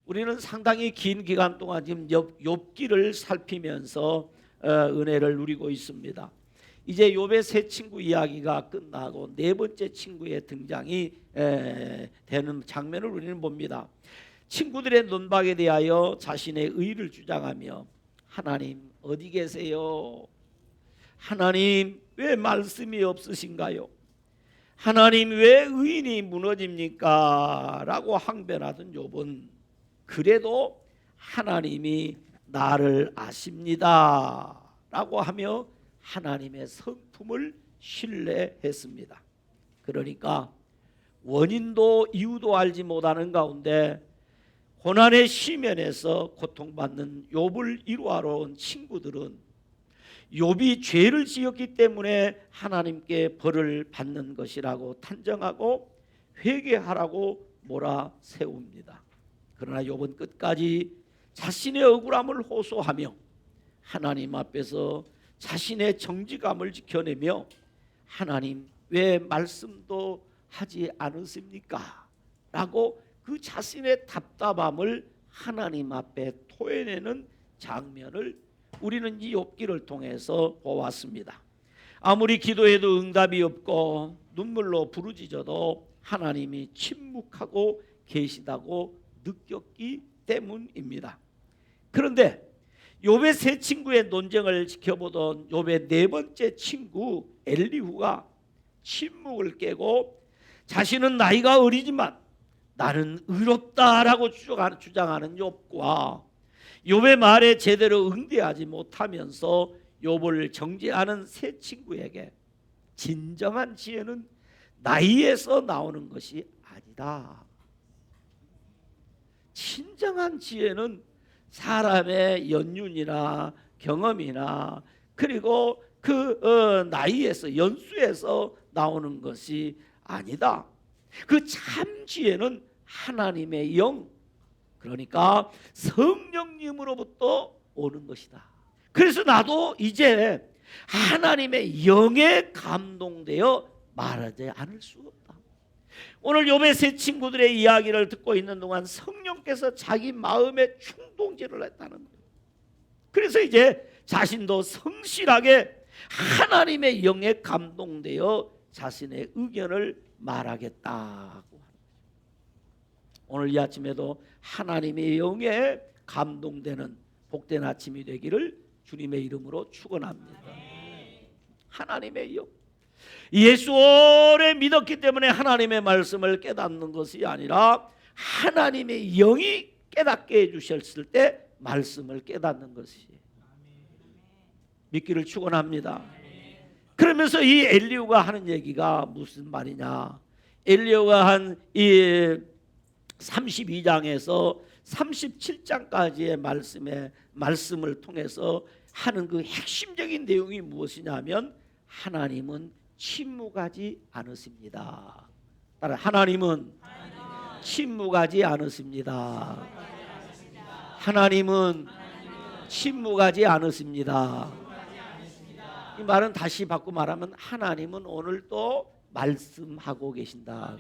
우리는 상당히 긴 기간 동안 지금 욥기를 살피면서 은혜를 누리고 있습니다. 이제 욥의 세 친구 이야기가 끝나고 네 번째 친구의 등장이 되는 장면을 우리는 봅니다. 친구들의 논박에 대하여 자신의 의를 주장하며 하나님 어디 계세요? 하나님 왜 말씀이 없으신가요? 하나님 왜 의인이 무너집니까? 라고 항변하던 욥은 그래도 하나님이 나를 아십니다 라고 하며 하나님의 성품을 신뢰했습니다. 그러니까 원인도 이유도 알지 못하는 가운데 고난의 시면에서 고통받는 욥을 위로하러 온 친구들은 욥이 죄를 지었기 때문에 하나님께 벌을 받는 것이라고 탄정하고 회개하라고 몰아세웁니다. 그러나 욥은 끝까지 자신의 억울함을 호소하며 하나님 앞에서 자신의 정직함을 지켜내며 하나님 왜 말씀도 하지 않으십니까? 라고 그 자신의 답답함을 하나님 앞에 토해내는 장면을 우리는 이 욥기를 통해서 보았습니다. 아무리 기도해도 응답이 없고 눈물로 부르짖어도 하나님이 침묵하고 계시다고 느꼈기 때문입니다. 그런데 욥의 세 친구의 논쟁을 지켜보던 욥의 네 번째 친구 엘리후가 침묵을 깨고 자신은 나이가 어리지만 나는 의롭다라고 주장하는 욥과 욥의 말에 제대로 응대하지 못하면서 욥을 정죄하는 세 친구에게 진정한 지혜는 나이에서 나오는 것이 아니다. 진정한 지혜는 사람의 연륜이나 경험이나 그리고 그 나이에서 연수에서 나오는 것이 아니다. 그 참 지혜는 하나님의 영, 그러니까 성령님으로부터 오는 것이다. 그래서 나도 이제 하나님의 영에 감동되어 말하지 않을 수 없다. 오늘 욥의 세 친구들의 이야기를 듣고 있는 동안 성령께서 자기 마음에 충동질을 했다는 거예요. 그래서 이제 자신도 성실하게 하나님의 영에 감동되어 자신의 의견을 말하겠다고 하는 거죠. 오늘 이 아침에도 하나님의 영에 감동되는 복된 아침이 되기를 주님의 이름으로 축원합니다. 하나님의 영, 예수 오래 믿었기 때문에 하나님의 말씀을 깨닫는 것이 아니라 하나님의 영이 깨닫게 해주셨을 때 말씀을 깨닫는 것이 믿기를 축원합니다. 그러면서 이 엘리후가 하는 얘기가 무슨 말이냐? 엘리후가 한 이 32장에서 37장까지의 말씀을 통해서 하는 그 핵심적인 내용이 무엇이냐면 하나님은 침묵하지 않으십니다. 따라 하나님은 침묵하지 않으십니다. 하나님은 침묵하지 않으십니다. 이 말은 다시 바꿔 말하면 하나님은 오늘 또 말씀하고 계신다.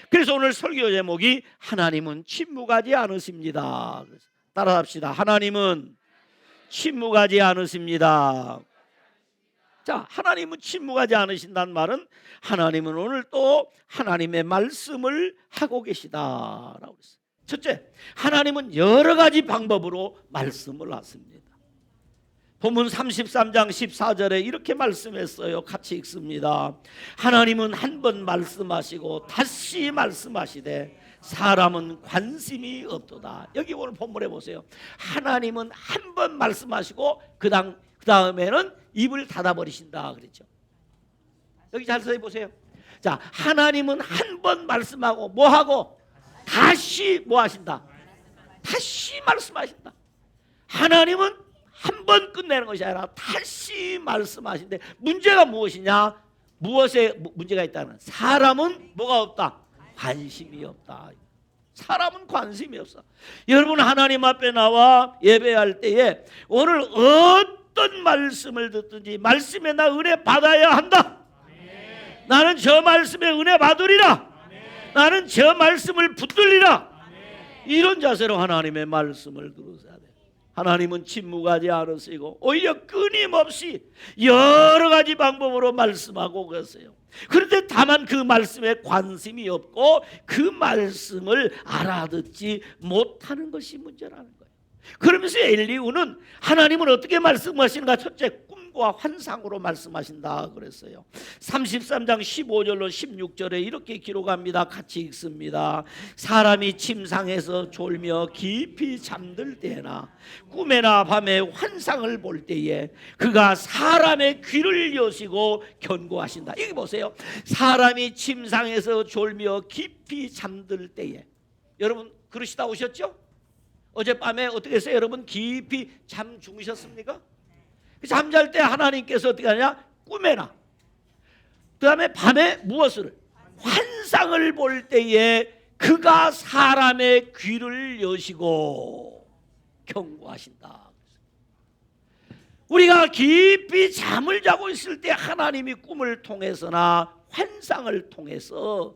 그래서 오늘 설교 제목이 하나님은 침묵하지 않으십니다. 따라합시다. 하나님은 침묵하지 않으십니다. 자, 하나님은 침묵하지 않으신다는 말은 하나님은 오늘 또 하나님의 말씀을 하고 계시다라고 했어요. 첫째, 하나님은 여러 가지 방법으로 말씀을 하십니다. 본문 33장 14절에 이렇게 말씀했어요. 같이 읽습니다. 하나님은 한 번 말씀하시고 다시 말씀하시되 사람은 관심이 없도다. 여기 오늘 본문에 보세요. 하나님은 한 번 말씀하시고 그 다음에는 입을 닫아버리신다 그랬죠. 여기 잘 써보세요. 자, 하나님은 한 번 말씀하고 뭐하고 다시 뭐 하신다? 다시 말씀하신다. 하나님은 한 번 끝내는 것이 아니라 다시 말씀하신데 문제가 무엇이냐? 무엇에 문제가 있다는? 사람은 뭐가 없다? 관심이 없다. 사람은 관심이 없어. 여러분 하나님 앞에 나와 예배할 때에 오늘 어떤 말씀을 듣든지 말씀에 나 은혜 받아야 한다. 나는 저 말씀에 은혜 받으리라. 나는 저 말씀을 붙들리라. 이런 자세로 하나님의 말씀을 들으셔야 돼요. 하나님은 침묵하지 않으시고 오히려 끊임없이 여러 가지 방법으로 말씀하고 계세요. 그런데 다만 그 말씀에 관심이 없고 그 말씀을 알아듣지 못하는 것이 문제라는 거예요. 그러면서 엘리후는 하나님은 어떻게 말씀하시는가? 첫째, 꿈과 환상으로 말씀하신다 그랬어요. 33장 15절로 16절에 이렇게 기록합니다. 같이 읽습니다. 사람이 침상에서 졸며 깊이 잠들 때나 꿈에나 밤에 환상을 볼 때에 그가 사람의 귀를 여시고 견고하신다. 여기 보세요. 사람이 침상에서 졸며 깊이 잠들 때에, 여러분 그러시다 오셨죠? 어젯밤에 어떻게 했어요? 여러분 깊이 잠 주무셨습니까? 잠잘 때 하나님께서 어떻게 하냐? 꿈에나 그 다음에 밤에 무엇을? 환상을 볼 때에 그가 사람의 귀를 여시고 경고하신다. 우리가 깊이 잠을 자고 있을 때 하나님이 꿈을 통해서나 환상을 통해서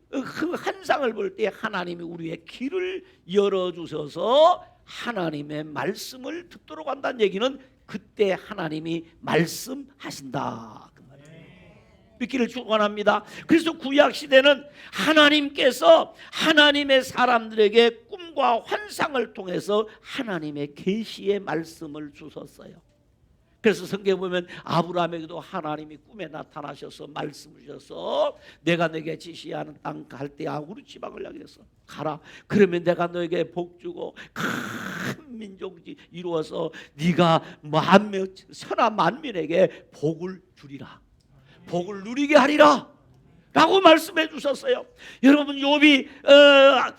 그 환상을 볼 때 하나님이 우리의 귀를 열어주셔서 하나님의 말씀을 듣도록 한다는 얘기는 그때 하나님이 말씀하신다 그 말이에요. 믿기를 축원합니다. 그래서 구약 시대는 하나님께서 하나님의 사람들에게 꿈과 환상을 통해서 하나님의 계시의 말씀을 주셨어요. 그래서 성경에 보면 아브라함에게도 하나님이 꿈에 나타나셔서 말씀을 주셔서 내가 너에게 지시하는 땅 갈대아 우르 지방을 향해 서 가라. 그러면 내가 너에게 복 주고 큰 민족이 이루어서 네가 천하 만민에게 복을 주리라. 복을 누리게 하리라 라고 말씀해 주셨어요. 여러분 욥이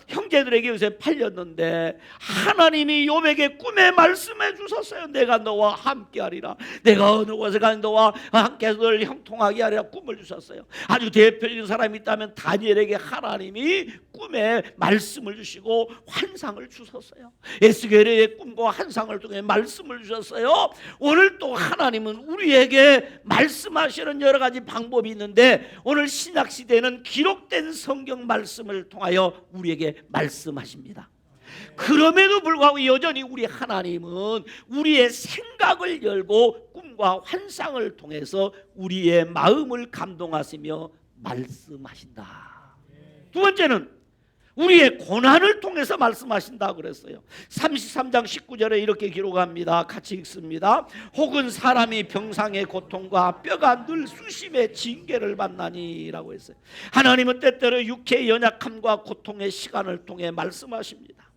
형제들에게 요새 팔렸는데 하나님이 욥에게 꿈에 말씀해 주셨어요. 내가 너와 함께 하리라. 내가 어느 곳에 가니 너와 함께 널 형통하게 하리라 꿈을 주셨어요. 아주 대표적인 사람이 있다면 다니엘에게 하나님이 꿈에 말씀을 주시고 환상을 주셨어요. 에스겔의 꿈과 환상을 통해 말씀을 주셨어요. 오늘 또 하나님은 우리에게 말씀하시는 여러 가지 방법이 있는데 오늘 신약 시대는 기록된 성경 말씀을 통하여 우리에게 말씀하십니다. 그럼에도 불구하고 여전히 우리 하나님은 우리의 생각을 열고 꿈과 환상을 통해서 우리의 마음을 감동하시며 말씀하신다. 두 번째는 우리의 고난을 통해서 말씀하신다 그랬어요. 33장 19절에 이렇게 기록합니다. 같이 읽습니다. 혹은 사람이 병상의 고통과 뼈가 늘 수심의 징계를 받나니 라고 했어요. 하나님은 때때로 육체의 연약함과 고통의 시간을 통해 말씀하십니다.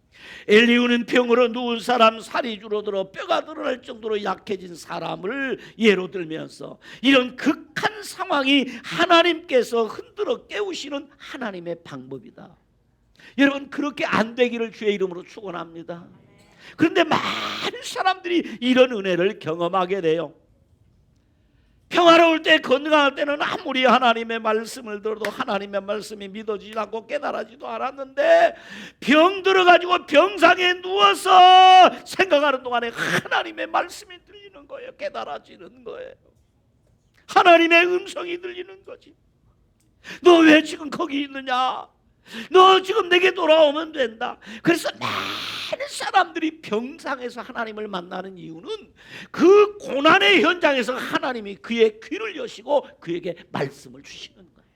엘리후는 병으로 누운 사람, 살이 줄어들어 뼈가 드러날 정도로 약해진 사람을 예로 들면서 이런 극한 상황이 하나님께서 흔들어 깨우시는 하나님의 방법이다. 여러분 그렇게 안 되기를 주의 이름으로 축원합니다. 그런데 많은 사람들이 이런 은혜를 경험하게 돼요. 평화로울 때, 건강할 때는 아무리 하나님의 말씀을 들어도 하나님의 말씀이 믿어지지 않고 깨달아지도 않았는데 병 들어가지고 병상에 누워서 생각하는 동안에 하나님의 말씀이 들리는 거예요. 깨달아지는 거예요. 하나님의 음성이 들리는 거지. 너 왜 지금 거기 있느냐? 너 지금 내게 돌아오면 된다. 그래서 많은 사람들이 병상에서 하나님을 만나는 이유는 그 고난의 현장에서 하나님이 그의 귀를 여시고 그에게 말씀을 주시는 거예요.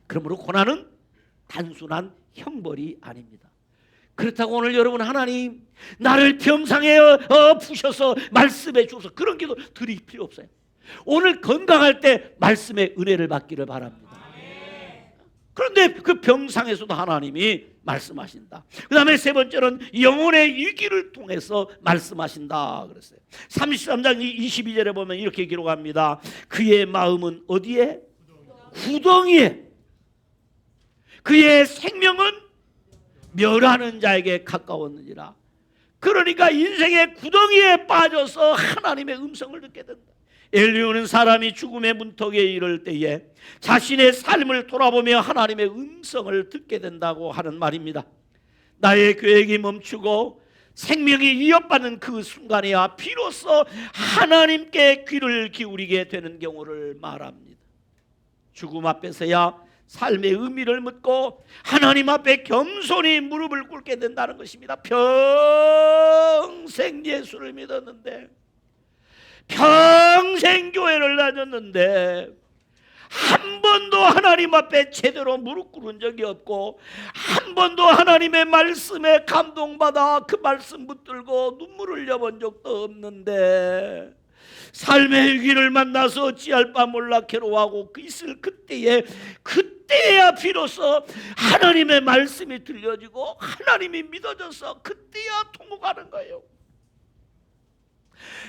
그러므로 고난은 단순한 형벌이 아닙니다. 그렇다고 오늘 여러분 하나님 나를 병상에 부셔서 말씀해 주셔서 그런 기도 드릴 필요 없어요. 오늘 건강할 때 말씀의 은혜를 받기를 바랍니다. 그런데 그 병상에서도 하나님이 말씀하신다. 그 다음에 세 번째는 영혼의 위기를 통해서 말씀하신다 그랬어요. 33장 22절에 보면 이렇게 기록합니다. 그의 마음은 어디에? 구덩이에. 그의 생명은 멸하는 자에게 가까웠느니라. 그러니까 인생의 구덩이에 빠져서 하나님의 음성을 듣게 된다. 엘리후는 사람이 죽음의 문턱에 이를 때에 자신의 삶을 돌아보며 하나님의 음성을 듣게 된다고 하는 말입니다. 나의 계획이 멈추고 생명이 위협받는 그 순간에야 비로소 하나님께 귀를 기울이게 되는 경우를 말합니다. 죽음 앞에서야 삶의 의미를 묻고 하나님 앞에 겸손히 무릎을 꿇게 된다는 것입니다. 평생 예수를 믿었는데, 평생 교회를 다녔는데 한 번도 하나님 앞에 제대로 무릎 꿇은 적이 없고, 한 번도 하나님의 말씀에 감동받아 그 말씀 붙들고 눈물을 흘려본 적도 없는데, 삶의 위기를 만나서 어찌할 바 몰라 괴로워하고 있을 그때야 비로소 하나님의 말씀이 들려지고 하나님이 믿어져서 그때야 통곡하는 거예요.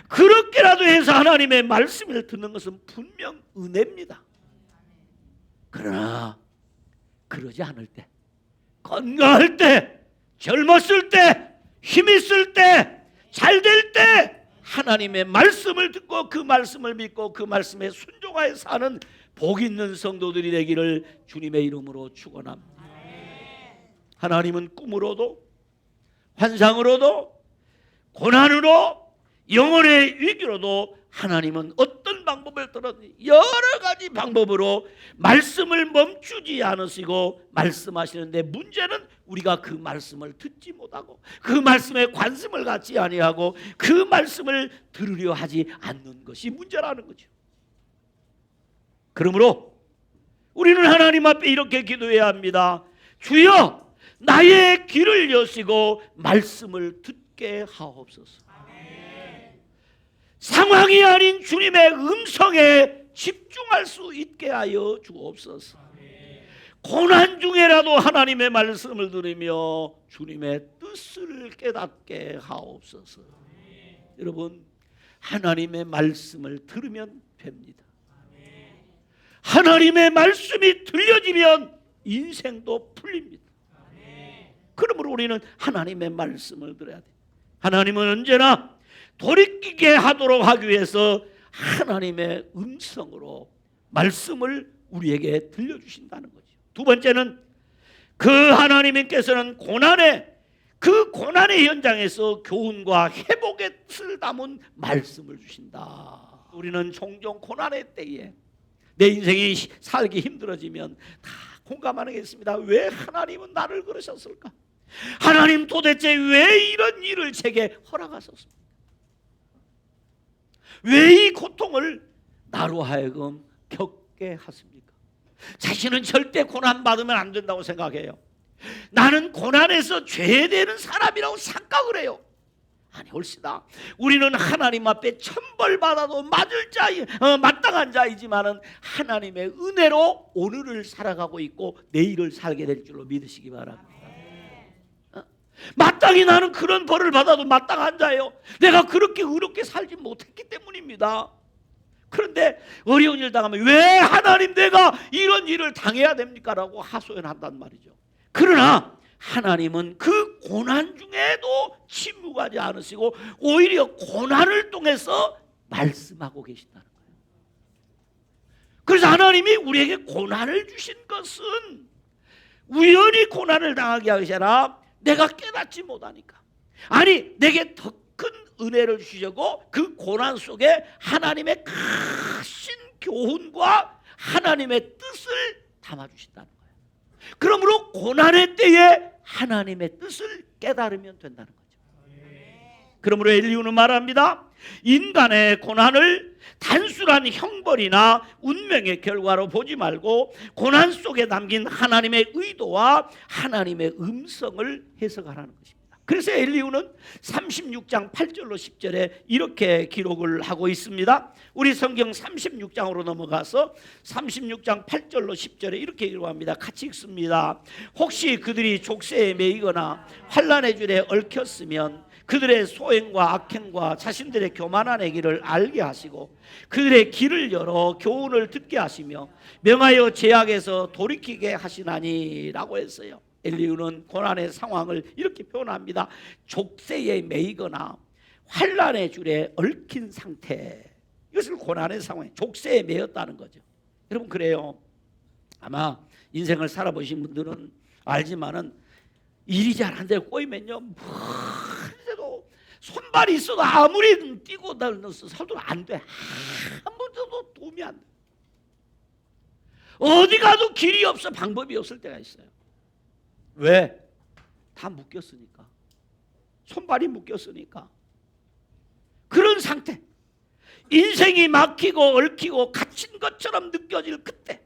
그렇게라도 해서 하나님의 말씀을 듣는 것은 분명 은혜입니다. 그러나 그러지 않을 때, 건강할 때, 젊었을 때, 힘 있을 때, 잘 될 때 하나님의 말씀을 듣고 그 말씀을 믿고 그 말씀에 순종하여 사는 복 있는 성도들이 되기를 주님의 이름으로 축원합니다. 하나님은 꿈으로도, 환상으로도, 고난으로, 영혼의 위기로도 하나님은 어떤 방법을 들었니? 여러 가지 방법으로 말씀을 멈추지 않으시고 말씀하시는데, 문제는 우리가 그 말씀을 듣지 못하고 그 말씀에 관심을 갖지 아니하고 그 말씀을 들으려 하지 않는 것이 문제라는 거죠. 그러므로 우리는 하나님 앞에 이렇게 기도해야 합니다. 주여, 나의 귀를 여시고 말씀을 듣게 하옵소서. 상황이 아닌 주님의 음성에 집중할 수 있게 하여 주옵소서. 고난 중에라도 하나님의 말씀을 들으며 주님의 뜻을 깨닫게 하옵소서. 여러분, 하나님의 말씀을 들으면 됩니다. 하나님의 말씀이 들려지면 인생도 풀립니다. 그러므로 우리는 하나님의 말씀을 들어야 돼요. 하나님은 언제나 돌이키게 하도록 하기 위해서 하나님의 음성으로 말씀을 우리에게 들려주신다는 거죠. 두 번째는 그 하나님께서는 그 고난의 현장에서 교훈과 회복의 뜻을 담은 말씀을 주신다. 우리는 종종 고난의 때에 내 인생이 살기 힘들어지면 다 공감하겠습니다. 왜 하나님은 나를 그러셨을까? 하나님 도대체 왜 이런 일을 제게 허락하셨습니까? 왜 이 고통을 나로 하여금 겪게 하십니까? 자신은 절대 고난받으면 안 된다고 생각해요. 나는 고난에서 죄되는 사람이라고 생각을 해요. 아니, 옳시다. 우리는 하나님 앞에 천벌받아도 마땅한 자이지만은 하나님의 은혜로 오늘을 살아가고 있고 내일을 살게 될 줄로 믿으시기 바랍니다. 마땅히 나는 그런 벌을 받아도 마땅한 자예요. 내가 그렇게 의롭게 살지 못했기 때문입니다. 그런데 어려운 일 당하면 왜 하나님 내가 이런 일을 당해야 됩니까? 라고 하소연한단 말이죠. 그러나 하나님은 그 고난 중에도 침묵하지 않으시고 오히려 고난을 통해서 말씀하고 계신다는 거예요. 그래서 하나님이 우리에게 고난을 주신 것은 우연히 고난을 당하게 하기 아니라 내가 깨닫지 못하니까, 아니 내게 더 큰 은혜를 주시고 그 고난 속에 하나님의 크신 교훈과 하나님의 뜻을 담아주신다는 거예요. 그러므로 고난의 때에 하나님의 뜻을 깨달으면 된다는 거죠. 그러므로 엘리후는 말합니다. 인간의 고난을 단순한 형벌이나 운명의 결과로 보지 말고 고난 속에 담긴 하나님의 의도와 하나님의 음성을 해석하라는 것입니다. 그래서 엘리후는 36장 8절로 10절에 이렇게 기록을 하고 있습니다. 우리 성경 36장으로 넘어가서 36장 8절로 10절에 이렇게 기록합니다. 같이 읽습니다. 혹시 그들이 족쇄에 매이거나 환난의 줄에 얽혔으면 그들의 소행과 악행과 자신들의 교만한 행위를 알게 하시고 그들의 귀를 열어 교훈을 듣게 하시며 명하여 죄악에서 돌이키게 하시나니 라고 했어요. 엘리후는 고난의 상황을 이렇게 표현합니다. 족쇄에 매이거나 환난의 줄에 얽힌 상태, 이것을 고난의 상황, 족쇄에 매였다는 거죠. 여러분, 그래요. 아마 인생을 살아보신 분들은 알지만은 일이 잘 안 되고 꼬이면요, 손발이 있어도 아무리 뛰고 다녀서 살도 안 돼. 아무도 도움이 안 돼. 어디 가도 길이 없어, 방법이 없을 때가 있어요. 왜? 다 묶였으니까. 손발이 묶였으니까. 그런 상태, 인생이 막히고 얽히고 갇힌 것처럼 느껴질 그때,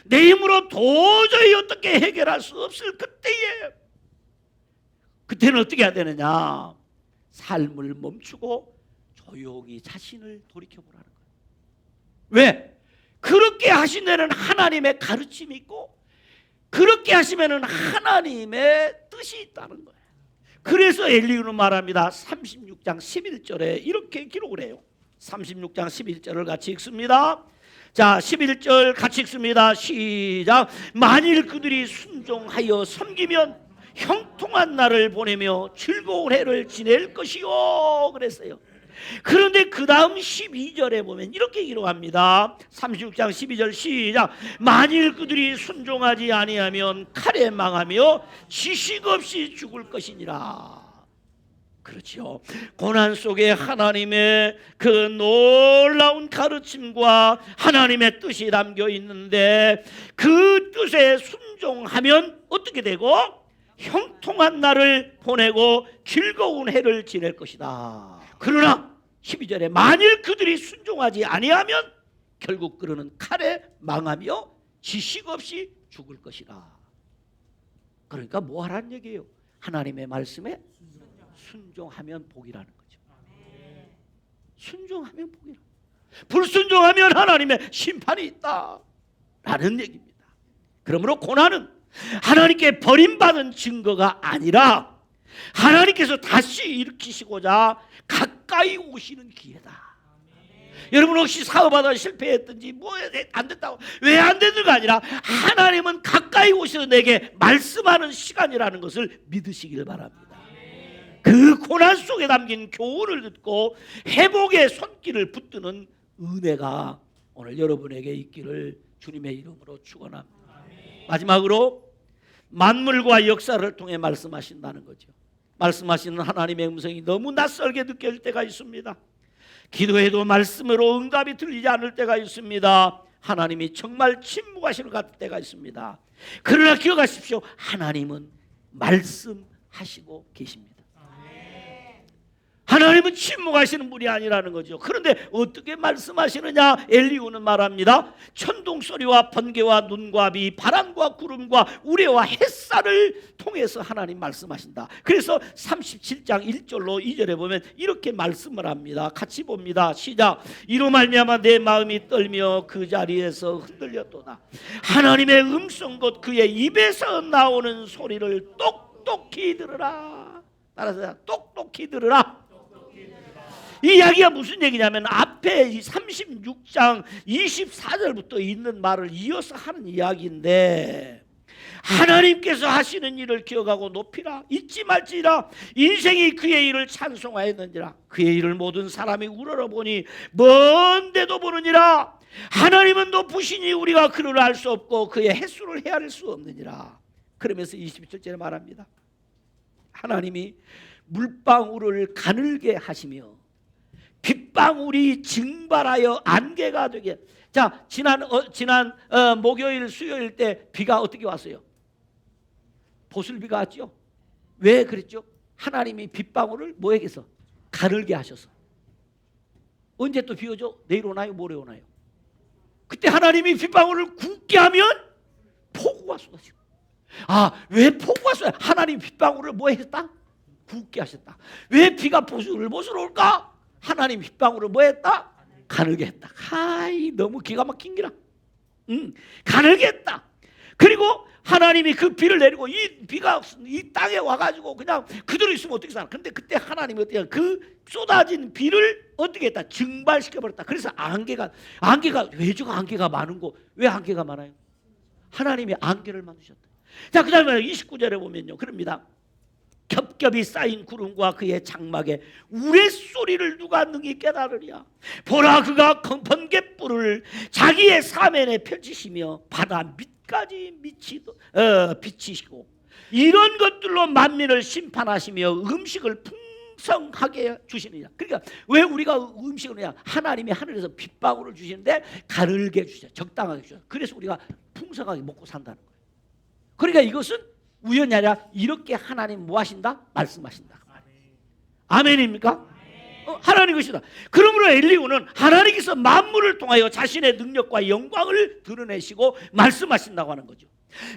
내 힘으로 도저히 어떻게 해결할 수 없을 그때에, 그때는 어떻게 해야 되느냐? 삶을 멈추고 조용히 자신을 돌이켜보라는 거예요. 왜? 그렇게 하신 데는 하나님의 가르침이 있고, 그렇게 하시면 하나님의 뜻이 있다는 거예요. 그래서 엘리후는 말합니다. 36장 11절에 이렇게 기록을 해요. 36장 11절을 같이 읽습니다. 자, 11절 같이 읽습니다. 시작. 만일 그들이 순종하여 섬기면 형통한 날을 보내며 즐거운 해를 지낼 것이요, 그랬어요. 그런데 그 다음 12절에 보면 이렇게 기록합니다. 36장 12절 시작. 만일 그들이 순종하지 아니하면 칼에 망하며 지식 없이 죽을 것이니라. 그렇죠. 고난 속에 하나님의 그 놀라운 가르침과 하나님의 뜻이 담겨 있는데, 그 뜻에 순종하면 어떻게 되고? 형통한 날을 보내고 즐거운 해를 지낼 것이다. 그러나 12절에 만일 그들이 순종하지 아니하면 결국 그러는 칼에 망하며 지식 없이 죽을 것이다. 그러니까 뭐 하라는 얘기예요? 하나님의 말씀에 순종하면 복이라는 거죠. 순종하면 복이라. 불순종하면 하나님의 심판이 있다라는 얘기입니다. 그러므로 고난은 하나님께 버림받은 증거가 아니라 하나님께서 다시 일으키시고자 가까이 오시는 기회다. 여러분 혹시 사업하다 실패했든지 뭐 안 됐다고 왜 안 됐는가 아니라 하나님은 가까이 오셔서 내게 말씀하는 시간이라는 것을 믿으시길 바랍니다. 그 고난 속에 담긴 교훈을 듣고 회복의 손길을 붙드는 은혜가 오늘 여러분에게 있기를 주님의 이름으로 축원합니다. 마지막으로 만물과 역사를 통해 말씀하신다는 거죠. 말씀하시는 하나님의 음성이 너무 낯설게 느껴질 때가 있습니다. 기도해도 말씀으로 응답이 들리지 않을 때가 있습니다. 하나님이 정말 침묵하시는 것 같을 때가 있습니다. 그러나 기억하십시오. 하나님은 말씀하시고 계십니다. 하나님은 침묵하시는 분이 아니라는 거죠. 그런데 어떻게 말씀하시느냐? 엘리후는 말합니다. 천둥소리와 번개와 눈과 비, 바람과 구름과 우레와 햇살을 통해서 하나님 말씀하신다. 그래서 37장 1절로 2절에 보면 이렇게 말씀을 합니다. 같이 봅니다. 시작. 이로 말미암아 내 마음이 떨며 그 자리에서 흔들렸도다. 하나님의 음성 곧 그의 입에서 나오는 소리를 똑똑히 들으라. 따라서 똑똑히 들으라. 이 이야기가 무슨 얘기냐면 앞에 36장 24절부터 있는 말을 이어서 하는 이야기인데, 하나님께서 하시는 일을 기억하고 높이라. 잊지 말지라. 인생이 그의 일을 찬송하였는지라. 그의 일을 모든 사람이 우러러보니 먼데도 보느니라. 하나님은 높으시니 우리가 그를 알 수 없고 그의 횟수를 헤아릴 수 없느니라. 그러면서 27절에 말합니다. 하나님이 물방울을 가늘게 하시며 빗방울이 증발하여 안개가 되게. 자, 지난 목요일 수요일 때 비가 어떻게 왔어요? 보슬비가 왔죠. 왜 그랬죠? 하나님이 빗방울을 뭐에게 해서? 가늘게 하셔서. 언제 또 비 오죠? 내일 오나요? 모레 오나요? 그때 하나님이 빗방울을 굵게 하면 폭우가 쏟아지고. 왜 폭우가 쏟아져? 하나님이 빗방울을 뭐 했다? 굵게 하셨다. 왜 비가 보슬보슬 올까? 하나님 빗방울을 뭐 했다? 가늘게 했다. 너무 기가 막힌 기라. 가늘게 했다. 그리고 하나님이 그 비를 내리고 이 비가 이 땅에 와가지고 그냥 그대로 있으면 어떻게 살아? 근데 그때 하나님이 어떻게 해요? 그 쏟아진 비를 어떻게 했다? 증발시켜버렸다. 그래서 안개가 외주가 안개가 많은 거. 왜 안개가 많아요? 하나님이 안개를 만드셨다. 자, 그 다음에 29절에 보면요, 그럽니다. 겹겹이 쌓인 구름과 그의 장막에 우레소리를 누가 능히 깨달으랴. 보라, 그가 번갯불을 자기의 사면에 펼치시며 바다 밑까지 비치시고 이런 것들로 만민을 심판하시며 음식을 풍성하게 주시느냐. 그러니까 왜 우리가 음식을 그냥 하나님이 하늘에서 빗방울을 주시는데 가늘게 주셔, 적당하게 주셔. 그래서 우리가 풍성하게 먹고 산다는 거예요. 그러니까 이것은 우연이 아니라 이렇게 하나님 뭐 하신다? 말씀하신다. 아멘입니까? 하나님 것이다. 그러므로 엘리후는 하나님께서 만물을 통하여 자신의 능력과 영광을 드러내시고 말씀하신다고 하는 거죠.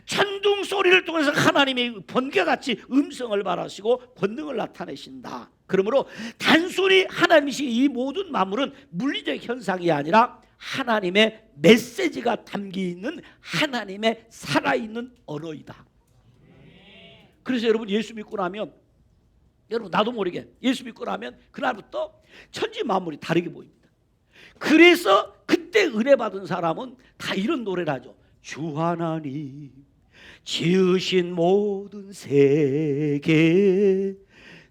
천둥 소리를 통해서 하나님이 번개같이 음성을 발하시고 권능을 나타내신다. 그러므로 단순히 하나님이시 이 모든 만물은 물리적 현상이 아니라 하나님의 메시지가 담겨있는 하나님의 살아있는 언어이다. 그래서 여러분 예수 믿고 나면, 여러분 나도 모르게 예수 믿고 나면 그날부터 천지 만물이 다르게 보입니다. 그래서 그때 은혜 받은 사람은 다 이런 노래를 하죠. 주 하나님 지으신 모든 세계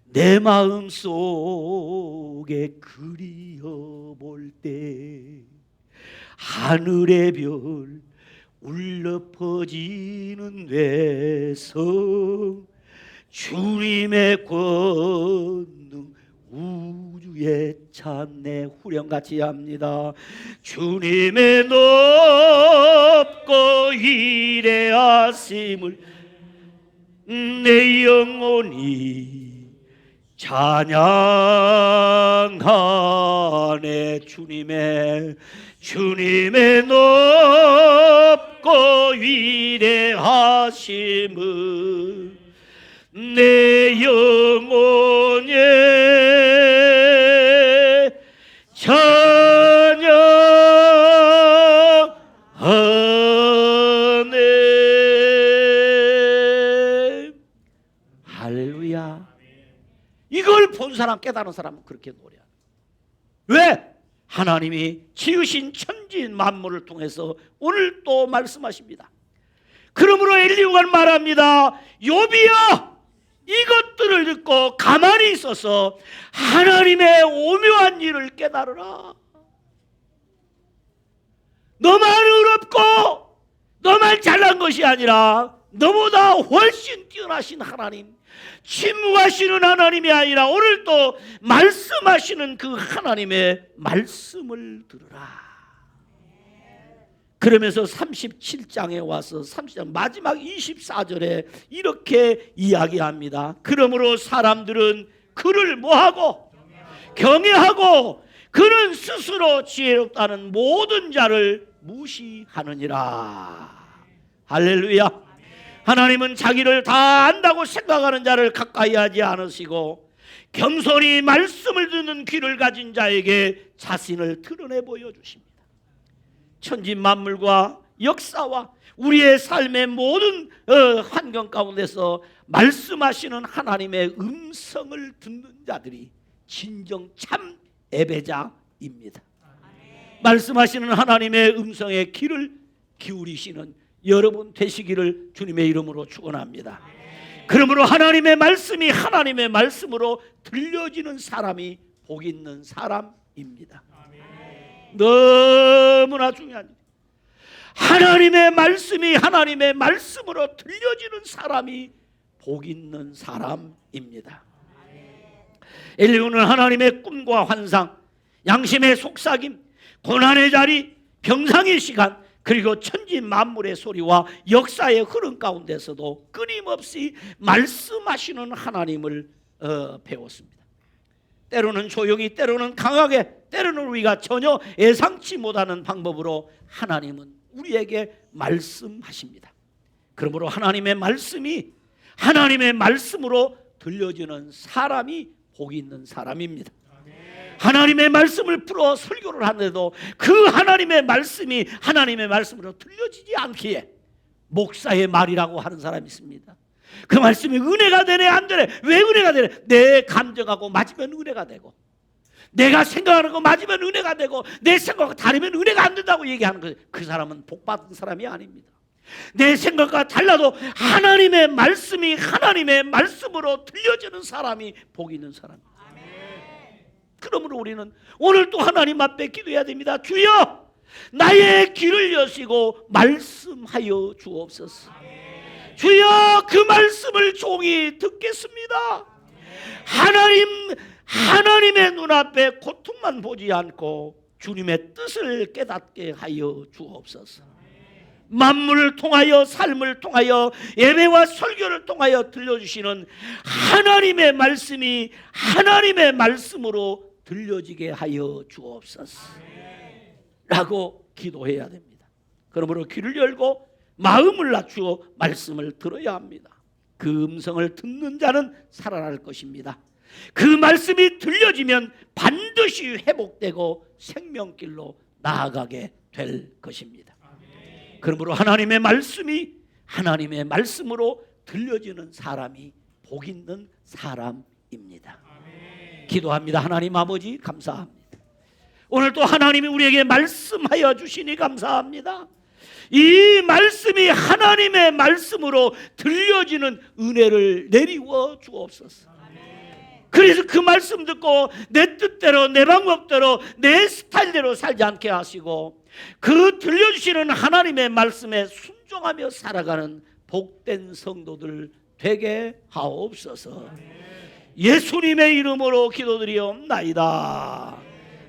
내 마음 속에 그리워볼 때 하늘의 별 울려 퍼지는 외성 주님의 권능 우주에 찬내 후렴같이 합니다. 주님의 높고 위대하심을 내 영혼이 찬양하네. 주님의 높고 위대하심을 내 영혼에 찬양하네. 할렐루야. 이걸 본 사람, 깨달은 사람은 그렇게 노래하는. 왜? 하나님이 지으신 천지 만물을 통해서 오늘 또 말씀하십니다. 그러므로 엘리후가 말합니다. 욥이여, 이것들을 듣고 가만히 있어서 하나님의 오묘한 일을 깨달으라. 너만 의롭고 너만 잘난 것이 아니라 너보다 훨씬 뛰어나신 하나님, 침묵하시는 하나님이 아니라 오늘 또 말씀하시는 그 하나님의 말씀을 들으라. 그러면서 37장에 와서 30장 마지막 24절에 이렇게 이야기합니다. 그러므로 사람들은 그를 뭐하고? 경외하고 그는 스스로 지혜롭다는 모든 자를 무시하느니라. 할렐루야. 하나님은 자기를 다 안다고 생각하는 자를 가까이 하지 않으시고 겸손히 말씀을 듣는 귀를 가진 자에게 자신을 드러내 보여주십니다. 천지 만물과 역사와 우리의 삶의 모든 환경 가운데서 말씀하시는 하나님의 음성을 듣는 자들이 진정 참 예배자입니다. 말씀하시는 하나님의 음성에 귀를 기울이시는 여러분 되시기를 주님의 이름으로 축원합니다. 그러므로 하나님의 말씀이 하나님의 말씀으로 들려지는 사람이 복 있는 사람입니다. 너무나 중요한 일. 하나님의 말씀이 하나님의 말씀으로 들려지는 사람이 복 있는 사람입니다. 엘리후는 하나님의 꿈과 환상, 양심의 속삭임, 고난의 자리, 병상의 시간, 그리고 천지 만물의 소리와 역사의 흐름 가운데서도 끊임없이 말씀하시는 하나님을 배웠습니다. 때로는 조용히, 때로는 강하게, 때로는 우리가 전혀 예상치 못하는 방법으로 하나님은 우리에게 말씀하십니다. 그러므로 하나님의 말씀이 하나님의 말씀으로 들려지는 사람이 복이 있는 사람입니다. 하나님의 말씀을 풀어 설교를 하는데도 그 하나님의 말씀이 하나님의 말씀으로 들려지지 않기에 목사의 말이라고 하는 사람이 있습니다. 그 말씀이 은혜가 되네 안 되네. 왜 은혜가 되네? 내 감정하고 맞으면 은혜가 되고, 내가 생각하는 거 맞으면 은혜가 되고, 내 생각과 다르면 은혜가 안 된다고 얘기하는 거예요. 그 사람은 복받은 사람이 아닙니다. 내 생각과 달라도 하나님의 말씀이 하나님의 말씀으로 들려지는 사람이 복 있는 사람입니다. 그러므로 우리는 오늘 또 하나님 앞에 기도해야 됩니다. 주여, 나의 귀를 여시고 말씀하여 주옵소서. 주여, 그 말씀을 종이 듣겠습니다. 하나님의 눈앞에 고통만 보지 않고 주님의 뜻을 깨닫게 하여 주옵소서. 만물을 통하여, 삶을 통하여, 예배와 설교를 통하여 들려주시는 하나님의 말씀이 하나님의 말씀으로 들려지게 하여 주옵소서 라고 기도해야 됩니다. 그러므로 귀를 열고 마음을 낮추어 말씀을 들어야 합니다. 그 음성을 듣는 자는 살아날 것입니다. 그 말씀이 들려지면 반드시 회복되고 생명길로 나아가게 될 것입니다. 그러므로 하나님의 말씀이 하나님의 말씀으로 들려지는 사람이 복 있는 사람입니다. 기도합니다. 하나님 아버지 감사합니다. 오늘 또 하나님이 우리에게 말씀하여 주시니 감사합니다. 이 말씀이 하나님의 말씀으로 들려지는 은혜를 내리워 주옵소서. 그래서 그 말씀 듣고 내 뜻대로, 내 방법대로, 내 스타일대로 살지 않게 하시고 그 들려주시는 하나님의 말씀에 순종하며 살아가는 복된 성도들 되게 하옵소서. 예수님의 이름으로 기도드리옵나이다.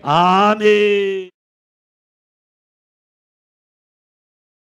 아멘.